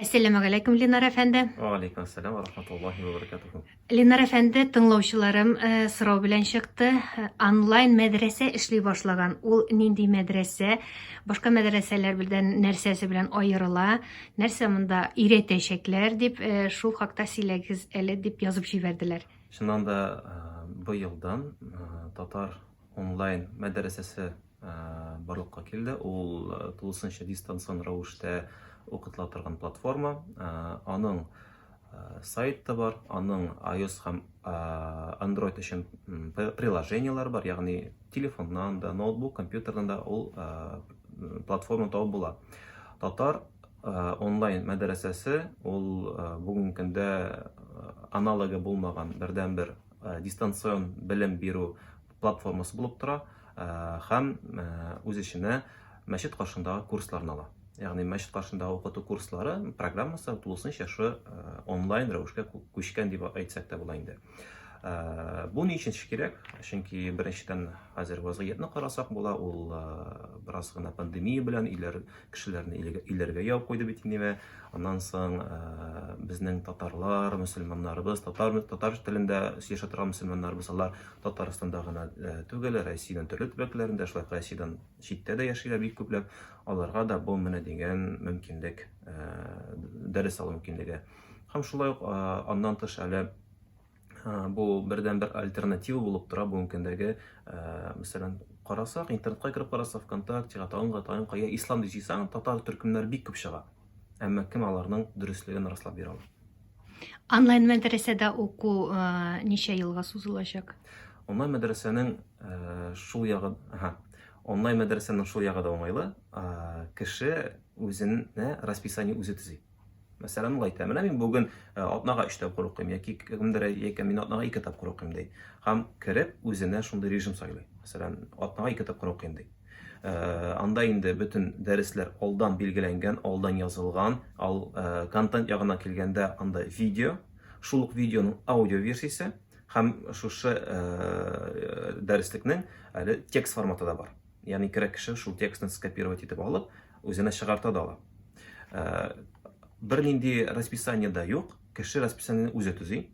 Assalamu alaikum, Ленар әфәнде. Алейкум ассалам ва рахматуллахи ва баракатуху. Ленар әфәнде, тыңлаучыларым сорау белән чыкты. Онлайн мәдрәсә эшли башлаган. Ул нинди мәдрәсә? Башка мәдрәсәләр белән нәрсәсе белән аерыла? Нәрсә монда өйрәтәчәкләр дип шул хакта сөйләгез әле дип язып җибәрделәр. Шуннан да бу елдан татар онлайн мәдрәсәсе барлыкка килде. Ул тулысынча дистанцион рәвештә укытыла торган платформа. Аның сайты бар, аның iOS һәм Android өчен приложениялар бар, ягъни телефоннан да, ноутбук, компьютердан да ул платформа табып була. Татар онлайн мәдрәсәсе ул бүгенге көндә аналогы булмаган бердән-бер дистанцион белем бирү платформасы булып тора һәм үз эченә мәчет каршындагы курсларны ала. Ягъни мәчет каршындагы укыту курслары программасы тулысынча шу онлайн рәвешкә күчкән дип әйтсәк тә була инде. Бу ни өчен кирәк? Чөнки беренчедән хәзер вазгыятьне карасак була, ул бераз гына пандемия белән кешеләрне иләргә ябып куйды бит инде. Аннан соң безнең татарлар, мөселманнарыбыз, татар телендә яшәп торган мөселманнарыбыз, алар Татарстанда гына түгел, Россиянең төрле төбәкләрендә, шулай Россиядән читтә дә яшиләр бик күпләп. Аларга да бу менә дигән мөмкинлек, дәрес алу мөмкинлеге. Һәм шулай ук аннан тыш әле бу бердән-бер альтернатива булып тора бүгенге көндәге, мәсәлән, карасак, интернетка кирип карасак, ВКонтактега, тагын кая ислам дип җыйсаң, татар төркемнәр бик күп чыга. Әмма кем аларның дөрестлеген раслап бирә ала? Онлайн мәдрәсәдә уку ничә елга сузылачак? Онлайн мәдрәсәнең шул ягы, онлайн мәдрәсәнең шул ягы да уңайлы. Кеше үзенә расписание үзе төзи. Мәсәлән, әйтәм, менә мин бүген атнага 3 тапкыр укыйм, яки кемдер мин атнага 2 тапкыр укыйм ди. Һәм кереп үзенә шундый режим сайлый. Мәсәлән, атнага 2 тапкыр укыйм ди. Анда инде бөтен дәресләр алдан билгеләнгән, алдан язылган, контент ягына килгәндә анда видео, шул ук видеоның аудио версиясе һәм шушы дәреслекнең әле текст форматында бар. Ягъни кирәк кеше шул текстны скопировать итеп алып, үзенә чыгарта да ала. Бер нинди расписание да юк, кеше расписаниене үзе төзи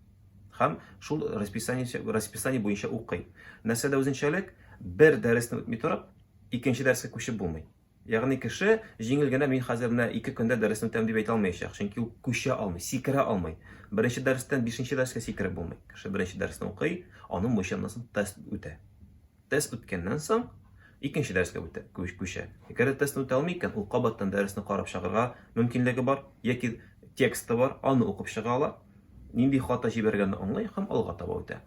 һәм шул расписание буенча укый. Нәрсәдә үзенчәлек? Бер дәресне үтми торып, икенче дәрескә күчеп булмый. Ягъни кеше җиңел генә мин хәзер менә 2 көндә дәресне үтәм дип әйтә алмаячак, чөнки ул күчә алмый, сикерә алмый. Беренче дәрестән 5нче дәрескә сикереп булмый. Кеше беренче дәресне укый, аның буенча тест үтә. Тест үткәннән соң икенче дәрескә күчә. Әгәр тестны үтә алмый икән, ул кабаттан дәресне карап чыгарга мөмкинлеге бар, яки тексты бар, аны укып чыга ала. Нинди хата җибәргәнне аңлый һәм алга таба үтә.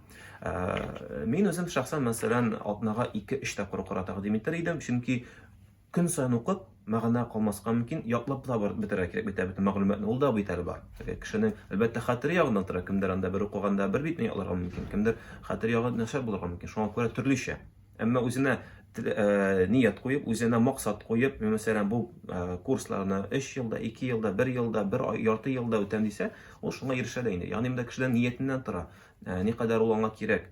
Мин үзем шәхсән мәсәлән атнага 2-3 тапкыр укырга тәкъдим итәр идем, чөнки көн саен укып, мәгънә калмаска мөмкин, ятлап та бетерә кирәк бит, бөтен мәгълүматны ул да бит әле бар. Кешенең әлбәттә хәтер ягыннан тора, кемдер анда бер укыганда бер битне ятларга мөмкин, кемдер хәтер ягы начар булырга мөмкин. Шуңа күрә төрлечә. Әмма үзенә ният куеп, үзенә максат куеп, мәсәлән, бу курсларны 3 елда, 2 елда, 1 елда, 1 ярты елда үтәм дисә, ул шуңа ирешә дә инде. Ягъни монда кешенең ниятеннән тора. Никадәр ул аңа кирәк.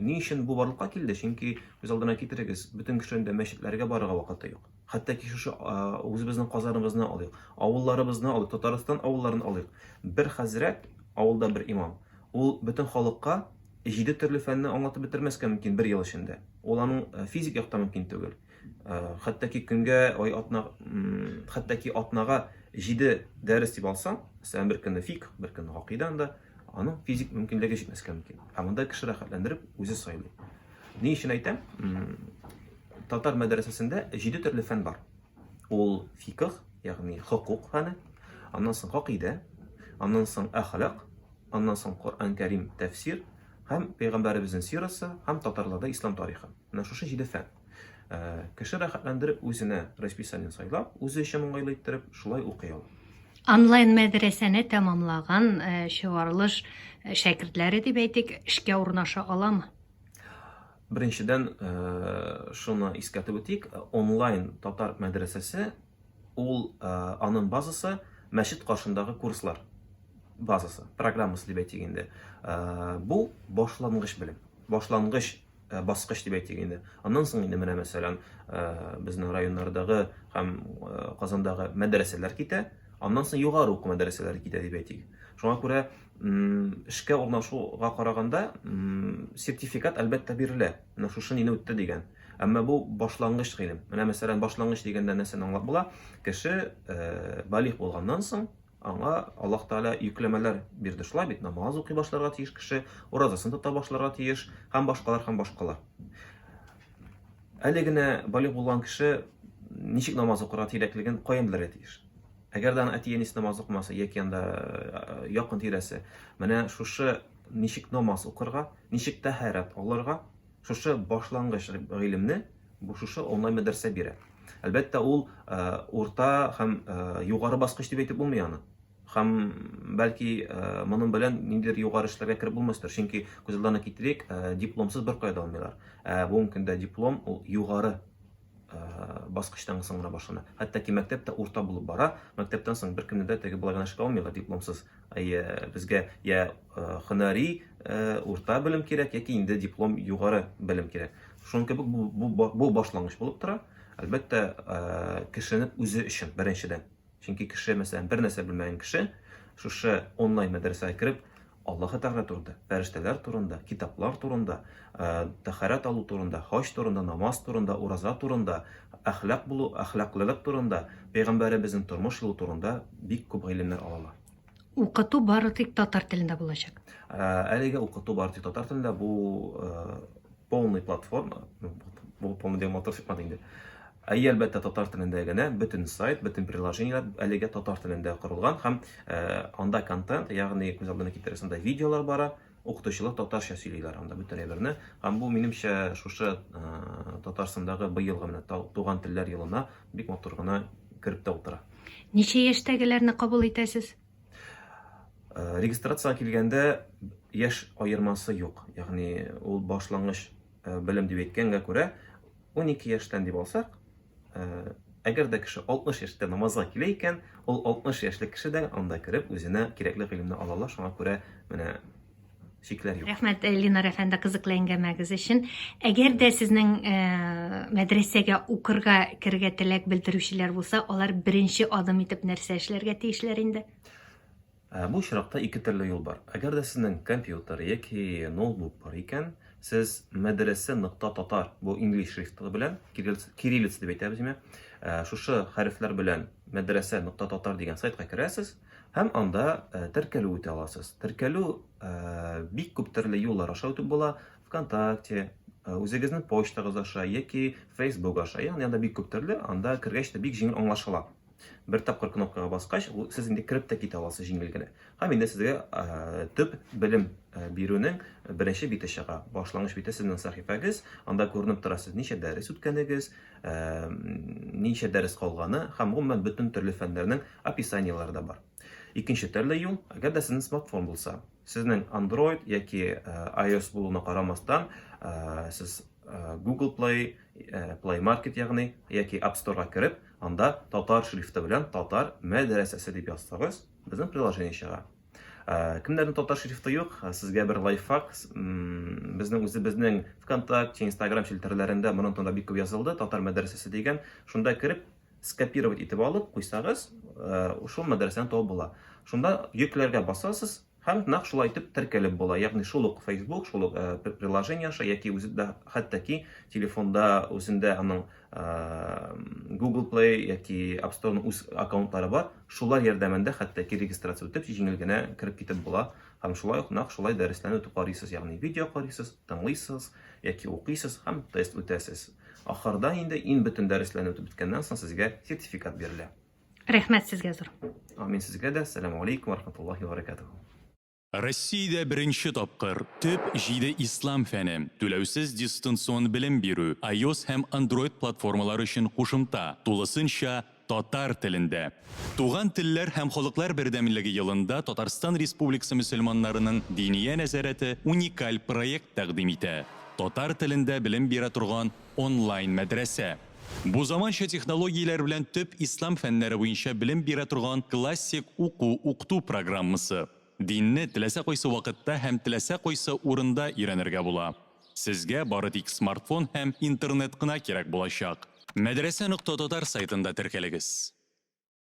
Ни өчен бу барлыкка килде? Чөнки үз алдына китерегез, бөтен кешенең дә мәчетләргә барырга вакыты юк. Хәтта ки шушы үзебезнең Казаныбызны алыйк, авылларыбызны алыйк, Татарстан авылларын алыйк. Бер хәзрәт, авылда бер имам. Ул бөтен халыкка 7 төрле фәнне аңлатып бетермәскә мөмкин 1 ел эчендә. Ул аның физик яктан мөмкин түгел. Хәтта ки көнгә хәтта ки атнага 7 дәрес дип алсаң, мәсәлән, бер көнне фикъ, бер көнне гакыйда, аның физик мөмкинлеге җитмәскә мөмкин. Һәм монда кеше рәхәтләндереп үзе сайлый. Ни өчен әйтәм? Татар мәдрәсәсендә 7 төрле фән бар. Ул фикъ, ягъни хукук фәне, аннан соң гакыйда, аннан соң әхлак, аннан соң Коръән Кәрим тәфсир һәм Пәйгамбәребезнең сирасы һәм татарларда ислам тарихы. Менә шушы 7 фән. Кеше рәхәтләндереп үзенә расписание сайлап, үзе өчен уңайлы иттереп, шулай укый ала. Онлайн мәдрәсәне тәмамлаган чыгарылыш шәкертләре дип әйтик, эшкә урнаша аламы? Беренчедән, шуны искәртеп үтик, онлайн татар мәдрәсәсе, ул аның базасы мәчет каршындагы курслар базасы, программасы дип әйтик инде. Бу башлангыч белем, башлангыч баскыч дип әйтик инде. Аннан соң инде менә мәсәлән, безнең районнардагы һәм Казандагы мәдрәсәләр китә. Аннан соң югары уку мәдрәсәләре китә дип әйтик. Шуңа күрә эшкә урнашуга караганда сертификат әлбәттә бирелә. Менә шушы нине үтте дигән. Әмма бу башлангыч гыйлем. Менә мәсәлән башлангыч дигәндә нәрсәне аңлап була? Кеше балигъ булганнан соң аңа Аллаһ Таала йөкләмәләр бирде. Шулай бит, намаз укый башларга тиеш кеше, уразасын тота башларга тиеш, һәм башкалар. Әле генә балигъ булган кеше ничек намаз укырга кирәклеген каян белергә тиеш? Әгәр дә әти-әнисе намаз укымаса, яки анда якын тирәсе, менә шушы ничек намаз укырга, ничек тәһарәт алырга, шушы башлангыч гыйлемне шушы онлайн мәдрәсә бирә. Әлбәттә, ул урта һәм югары баскыч дип әйтеп булмый аны. Һәм бәлки моның белән ниндидер югары эшләргә кереп булмастыр. Чөнки күз алдына китерик, дипломсыз беркая да алмыйлар. Бүгенге көндә диплом ул югары баскычтан соң гына башлана. Хәтта мәктәптә урта булып бара, мәктәптән соң беркемне дә теге булай гына эшкә алмыйлар дипломсыз. Безгә я һөнәри урта белем кирәк, яки инде диплом югары белем кирәк. Шуның кебек бу башлангыч булып тора. Әлбәттә, кешенең үзе өчен беренчедән. Чөнки кеше, мәсәлән, бер нәрсә белмәгән кеше шушы онлайн мәдрәсәгә кереп, Аллаһ Тәгалә турында, фәрештәләр турында, китаплар турында, тәһарәт алу турында, хаҗ турында, намаз турында, ураза турында, әхлак булу, әхлаклылык турында, пәйгамбәребезнең тормыш юлы турында бик күп гыйлемнәр алалар. Укыту бары тик татар телендә булачак. Әлегә укыту бары тик татар телендә, бу полный платформа, бу полный дигән матур сыйпмады инде. Әлбәттә, татар телендә генә бөтен сайт, бөтен приложениеләр әлегә татар телендә корылган һәм анда контент, ягъни күз алдына китерәсең дә видеолар бара, укытучылар татарча сөйлиләр анда бөтен әйберне. Һәм бу минемчә шушы Татарстандагы быелгы менә туган телләр елына бик матур гына кирип тә утыра. Ничә яшьтәгеләрне кабул итәсез? Регистрациягә килгәндә яшь аермасы юк. Ягъни ул башлангыч белем дип әйткәнгә күрә 12 яшьтән дип алсак, әгәр дә кеше 60 яшьтә намазга килә икән, ул 60 яшьлек кеше дә анда кереп үзенә кирәкле гыйлемне ала ала. Шуңа күрә менә шикләр юк. Рәхмәт, Линар әфәнде, кызыклы әңгәмәгез өчен. Әгәр дә сезнең мәдрәсәгә укырга керергә теләк белдерүчеләр булса, алар беренче адым итеп нәрсә эшләргә тиешләр инде? Бу очракта ике төрле юл бар. Әгәр дә сезнең компьютер яки ноутбук бар икән, сез мәдрәсә.татар, бу инглиш шрифты белән, кириллица дип әйтәбез инде. Шушы хәрефләр белән мәдрәсә.татар дигән сайтка керәсез һәм анда теркәлү үтә аласыз. Теркәлү бик күп төрле юллар аша үтеп була. ВКонтакте, үзегезнең почтагыз аша яки Facebook аша. Ягъни анда бик күп төрле, анда кергәч тә бик җиңел аңлашыла. Бер тапкыр кнопкага баскач, сез инде кирип тә китә аласыз җиңел генә. Һәм инде сезгә төп белем бирүнең беренче бите чыга. Башлангыч бите сезнең сәхифәгез, анда күренеп тора сез ничә дәрес үткәнегез, ничә дәрес калганы һәм гомумән бөтен төрле фәннәрнең описаниелары да бар. Икенче төрле юл, әгәр дә сезнең смартфон булса, сезнең Android яки iOS булуына карамастан, сез Google Play, Play Market ягъни яки App Store'га кирип, анда татар шрифты белән татар мәдрәсәсе дип язсагыз, безнең приложение чыга. Кемнәрнең татар шрифты юк, сезгә бер лайфхак, безнең үзебезнең ВКонтакте, Instagram челтәрләрендә моның турында бик күп язылды, татар мәдрәсәсе дигән. Шунда кирип, скопировать итеп алып куйсагыз, шул мәдрәсәне табып була. Шунда йөкләргә басасыз, һәм нәкъ шулай итеп теркәлеп була. Ягъни шул ук Facebook, шул ук приложение аша яки үзендә, хәтта телефонда үзендә аның Google Play яки App Store'ның үз аккаунтлары бар. Шулар ярдәмендә хәтта регистрация үтеп, җиңел генә кирип китеп була. Һәм шулай ук нәкъ шулай дәресләрне үтеп карыйсыз, ягъни видео карыйсыз, тыңлыйсыз яки укыйсыз һәм тест үтәсез. Ахырда инде бөтен дәресләрне үтеп биткәннән соң сезгә сертификат бирелә. Рәхмәт сезгә зур. Амин сезгә дә. Ассаламу алейкум ва рахматуллаһи ва баракатуһу. Россиядә беренче тапкыр төп җиде ислам фәне, түләүсез дистанцион белем бирү, iOS һәм Android платформалары өчен кушымта, тулысынча татар телендә. Туган телләр һәм халыклар бердәмлеге елында Татарстан Республикасы мөселманнарының диния нәзарәте уникаль проект тәкъдим итә. Татар телендә белем бирә торган онлайн мәдрәсә. Бу заманча технологияләр белән төп ислам фәннәре буенча белем бирә торган классик укыту программасы. Динне теләсә кайсы вакытта һәм теләсә кайсы урында өйрәнергә була. Сезгә бары тик смартфон һәм интернет кына кирәк булачак. Мәдрәсә.татар сайтында теркәлегез.